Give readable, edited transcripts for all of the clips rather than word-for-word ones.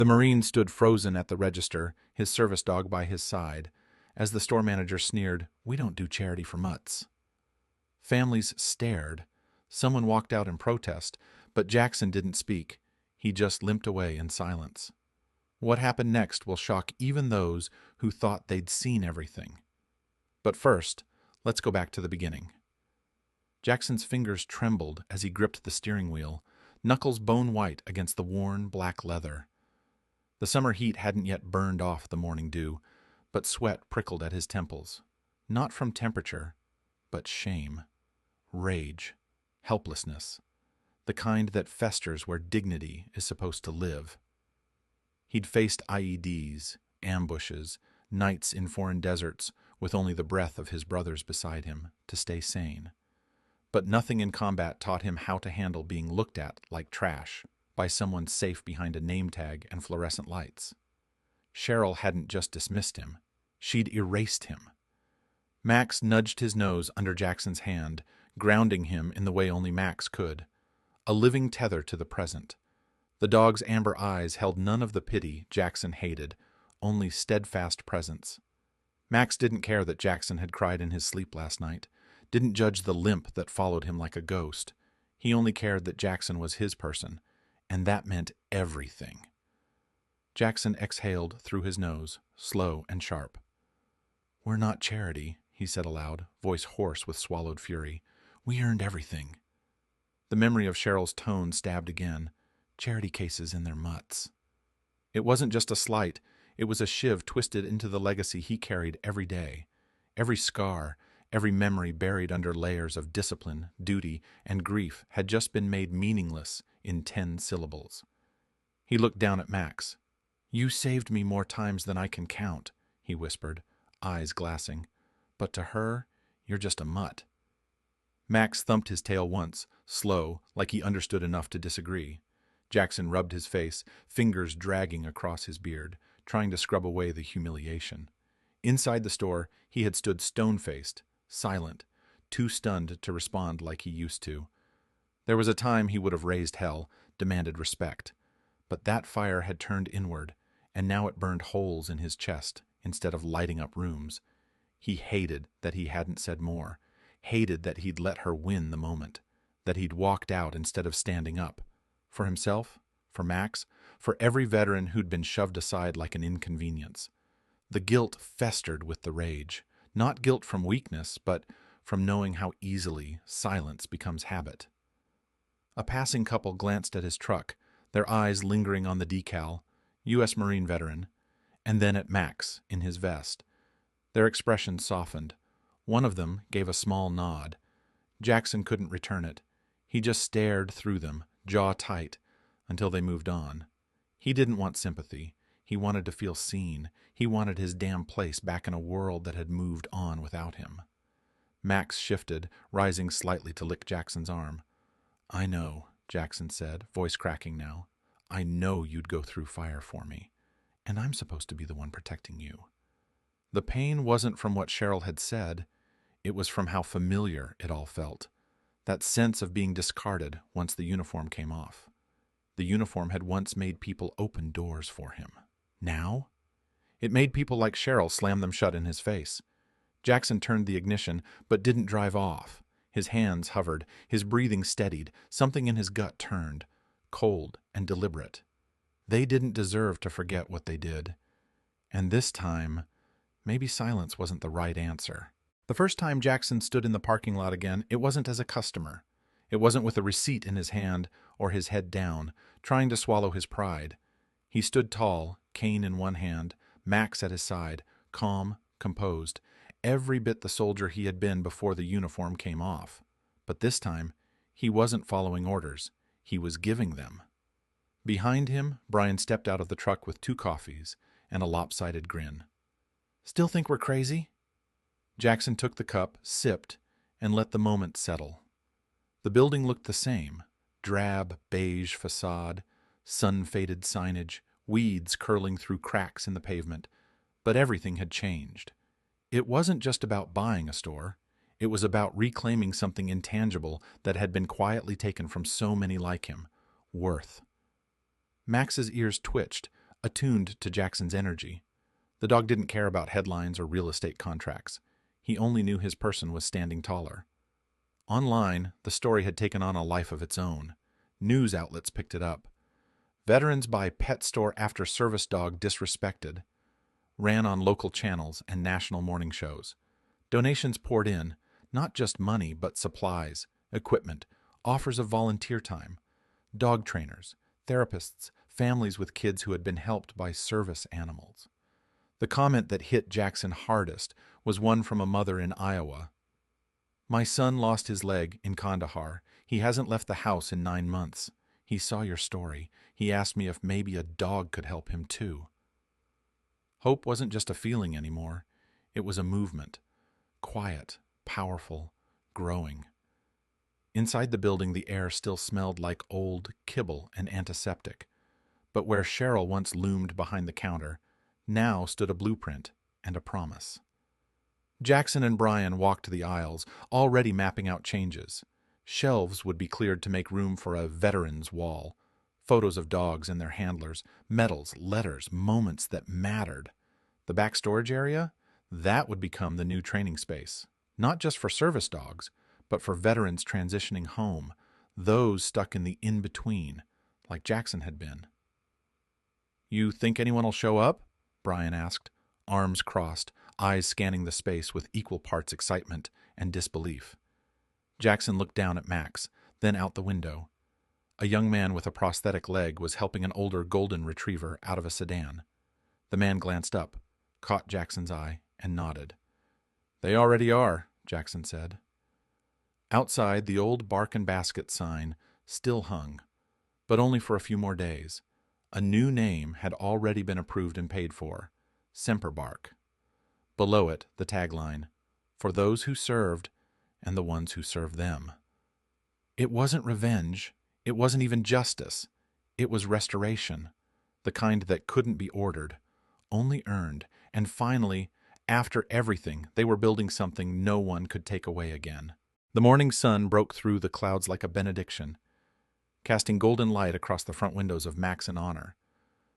The Marine stood frozen at the register, his service dog by his side, as the store manager sneered, "We don't do charity for mutts." Families stared. Someone walked out in protest, but Jackson didn't speak. He just limped away in silence. What happened next will shock even those who thought they'd seen everything. But first, let's go back to the beginning. Jackson's fingers trembled as he gripped the steering wheel, knuckles bone white against the worn black leather. The summer heat hadn't yet burned off the morning dew, but sweat prickled at his temples. Not from temperature, but shame, rage, helplessness, the kind that festers where dignity is supposed to live. He'd faced IEDs, ambushes, nights in foreign deserts with only the breath of his brothers beside him to stay sane. But nothing in combat taught him how to handle being looked at like trash by someone safe behind a name tag and fluorescent lights. Cheryl hadn't just dismissed him, she'd erased him. Max nudged his nose under Jackson's hand, grounding him in the way only Max could, a living tether to the present. The dog's amber eyes held none of the pity Jackson hated, only steadfast presence. Max didn't care that Jackson had cried in his sleep last night, didn't judge the limp that followed him like a ghost. He only cared that Jackson was his person, and that meant everything. Jackson exhaled through his nose, slow and sharp. "We're not charity," he said aloud, voice hoarse with swallowed fury. "We earned everything." The memory of Cheryl's tone stabbed again. Charity cases in their mutts. It wasn't just a slight, it was a shiv twisted into the legacy he carried every day. Every scar, every memory buried under layers of discipline, duty, and grief had just been made meaningless in 10 syllables. He looked down at Max. "You saved me more times than I can count," he whispered, eyes glassing. "But to her, you're just a mutt." Max thumped his tail once, slow, like he understood enough to disagree. Jackson rubbed his face, fingers dragging across his beard, trying to scrub away the humiliation. Inside the store, he had stood stone-faced, silent, too stunned to respond like he used to. There was a time he would have raised hell, demanded respect. But that fire had turned inward, and now it burned holes in his chest instead of lighting up rooms. He hated that he hadn't said more, hated that he'd let her win the moment, that he'd walked out instead of standing up. For himself, for Max, for every veteran who'd been shoved aside like an inconvenience. The guilt festered with the rage, not guilt from weakness, but from knowing how easily silence becomes habit. A passing couple glanced at his truck, their eyes lingering on the decal, U.S. Marine veteran, and then at Max in his vest. Their expressions softened. One of them gave a small nod. Jackson couldn't return it. He just stared through them, jaw tight, until they moved on. He didn't want sympathy. He wanted to feel seen. He wanted his damn place back in a world that had moved on without him. Max shifted, rising slightly to lick Jackson's arm. "I know," Jackson said, voice cracking now. "I know you'd go through fire for me, and I'm supposed to be the one protecting you." The pain wasn't from what Cheryl had said. It was from how familiar it all felt. That sense of being discarded once the uniform came off. The uniform had once made people open doors for him. Now? It made people like Cheryl slam them shut in his face. Jackson turned the ignition, but didn't drive off. His hands hovered, his breathing steadied, something in his gut turned, cold and deliberate. They didn't deserve to forget what they did. And this time, maybe silence wasn't the right answer. The first time Jackson stood in the parking lot again, it wasn't as a customer. It wasn't with a receipt in his hand or his head down, trying to swallow his pride. He stood tall, cane in one hand, Max at his side, calm, composed, every bit the soldier he had been before the uniform came off. But this time, he wasn't following orders. He was giving them. Behind him, Brian stepped out of the truck with 2 coffees and a lopsided grin. "Still think we're crazy?" Jackson took the cup, sipped, and let the moment settle. The building looked the same, drab, beige facade, sun-faded signage, weeds curling through cracks in the pavement, but everything had changed. It wasn't just about buying a store. It was about reclaiming something intangible that had been quietly taken from so many like him, worth. Max's ears twitched, attuned to Jackson's energy. The dog didn't care about headlines or real estate contracts. He only knew his person was standing taller. Online, the story had taken on a life of its own. News outlets picked it up. Veterans buy pet store after service dog disrespected ran on local channels and national morning shows. Donations poured in, not just money, but supplies, equipment, offers of volunteer time, dog trainers, therapists, families with kids who had been helped by service animals. The comment that hit Jackson hardest was one from a mother in Iowa. "My son lost his leg in Kandahar. He hasn't left the house in 9 months. He saw your story. He asked me if maybe a dog could help him too." Hope wasn't just a feeling anymore. It was a movement. Quiet, powerful, growing. Inside the building, the air still smelled like old kibble and antiseptic. But where Cheryl once loomed behind the counter, now stood a blueprint and a promise. Jackson and Brian walked the aisles, already mapping out changes. Shelves would be cleared to make room for a veterans wall. Photos of dogs and their handlers, medals, letters, moments that mattered. The back storage area? That would become the new training space. Not just for service dogs, but for veterans transitioning home, those stuck in the in-between, like Jackson had been. "You think anyone will show up?" Brian asked, arms crossed, eyes scanning the space with equal parts excitement and disbelief. Jackson looked down at Max, then out the window. A young man with a prosthetic leg was helping an older golden retriever out of a sedan. The man glanced up, caught Jackson's eye, and nodded. "They already are," Jackson said. Outside, the old bark and basket sign still hung, but only for a few more days. A new name had already been approved and paid for, Semper Bark. Below it, the tagline, "For those who served and the ones who served them." It wasn't revenge. It wasn't even justice. It was restoration, the kind that couldn't be ordered, only earned. And finally, after everything, they were building something no one could take away again. The morning sun broke through the clouds like a benediction, casting golden light across the front windows of Max and Honor.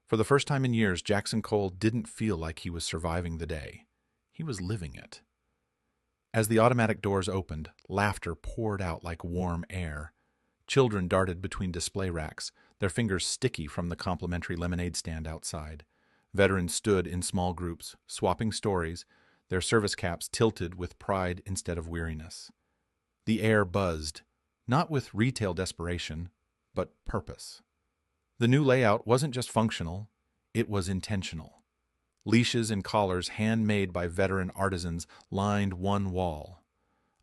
For the first time in years, Jackson Cole didn't feel like he was surviving the day. He was living it. As the automatic doors opened, laughter poured out like warm air. Children darted between display racks, their fingers sticky from the complimentary lemonade stand outside. Veterans stood in small groups, swapping stories, their service caps tilted with pride instead of weariness. The air buzzed, not with retail desperation, but purpose. The new layout wasn't just functional, it was intentional. Leashes and collars handmade by veteran artisans lined one wall.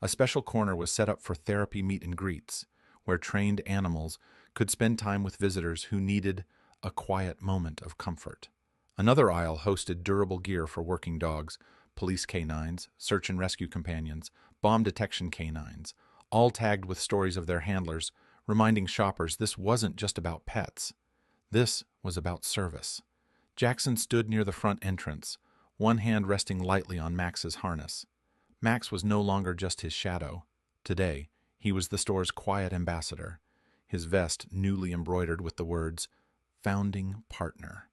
A special corner was set up for therapy meet and greets, where trained animals could spend time with visitors who needed a quiet moment of comfort. Another aisle hosted durable gear for working dogs, police K-9s, search and rescue companions, bomb detection K-9s, all tagged with stories of their handlers, reminding shoppers this wasn't just about pets. This was about service. Jackson stood near the front entrance, one hand resting lightly on Max's harness. Max was no longer just his shadow. Today, he was the store's quiet ambassador, his vest newly embroidered with the words, "Founding Partner."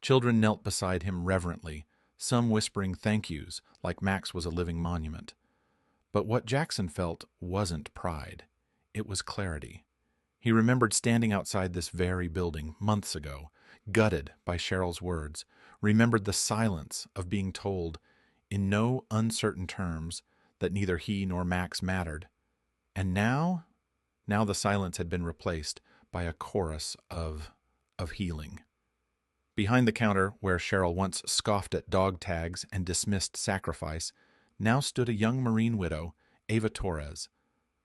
Children knelt beside him reverently, some whispering thank yous, like Max was a living monument. But what Jackson felt wasn't pride. It was clarity. He remembered standing outside this very building months ago, gutted by Cheryl's words, remembered the silence of being told, in no uncertain terms, that neither he nor Max mattered. And now the silence had been replaced by a chorus of healing. Behind the counter, where Cheryl once scoffed at dog tags and dismissed sacrifice, now stood a young Marine widow, Ava Torres.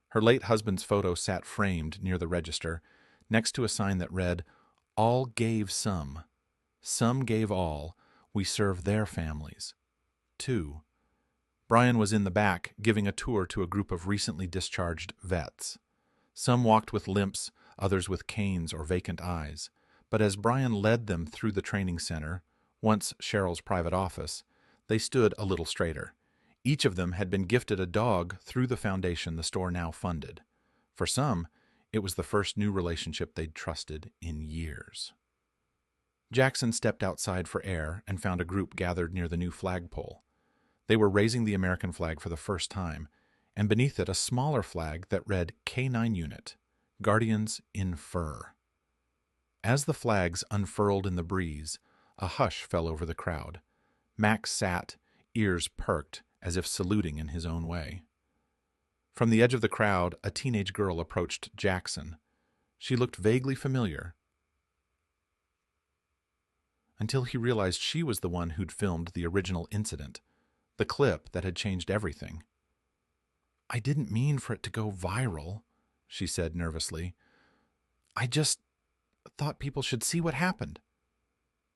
Her late husband's photo sat framed near the register, next to a sign that read, "All gave some gave all, we serve their families, too." Brian was in the back, giving a tour to a group of recently discharged vets. Some walked with limps, others with canes or vacant eyes. But as Brian led them through the training center, once Cheryl's private office, they stood a little straighter. Each of them had been gifted a dog through the foundation the store now funded. For some, it was the first new relationship they'd trusted in years. Jackson stepped outside for air and found a group gathered near the new flagpole. They were raising the American flag for the first time, and beneath it a smaller flag that read K-9 Unit, Guardians in Fur. As the flags unfurled in the breeze, a hush fell over the crowd. Max sat, ears perked, as if saluting in his own way. From the edge of the crowd, a teenage girl approached Jackson. She looked vaguely familiar, until he realized she was the one who'd filmed the original incident, the clip that had changed everything. "I didn't mean for it to go viral," she said nervously. "I just thought people should see what happened."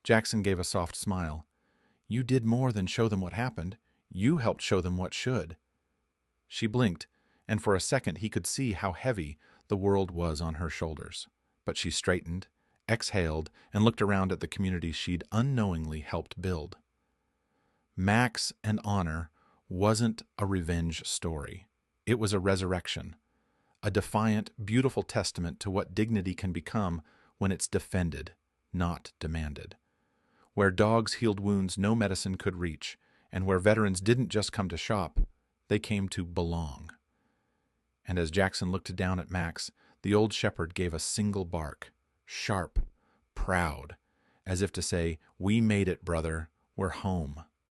Jackson gave a soft smile. "You did more than show them what happened. You helped show them what should." She blinked, and for a second he could see how heavy the world was on her shoulders. But she straightened, exhaled, and looked around at the community she'd unknowingly helped build. Max and Honor wasn't a revenge story. It was a resurrection, a defiant, beautiful testament to what dignity can become when it's defended, not demanded. Where dogs healed wounds no medicine could reach, and where veterans didn't just come to shop, they came to belong. And as Jackson looked down at Max, the old shepherd gave a single bark, sharp, proud, as if to say, "We made it, brother. We're home."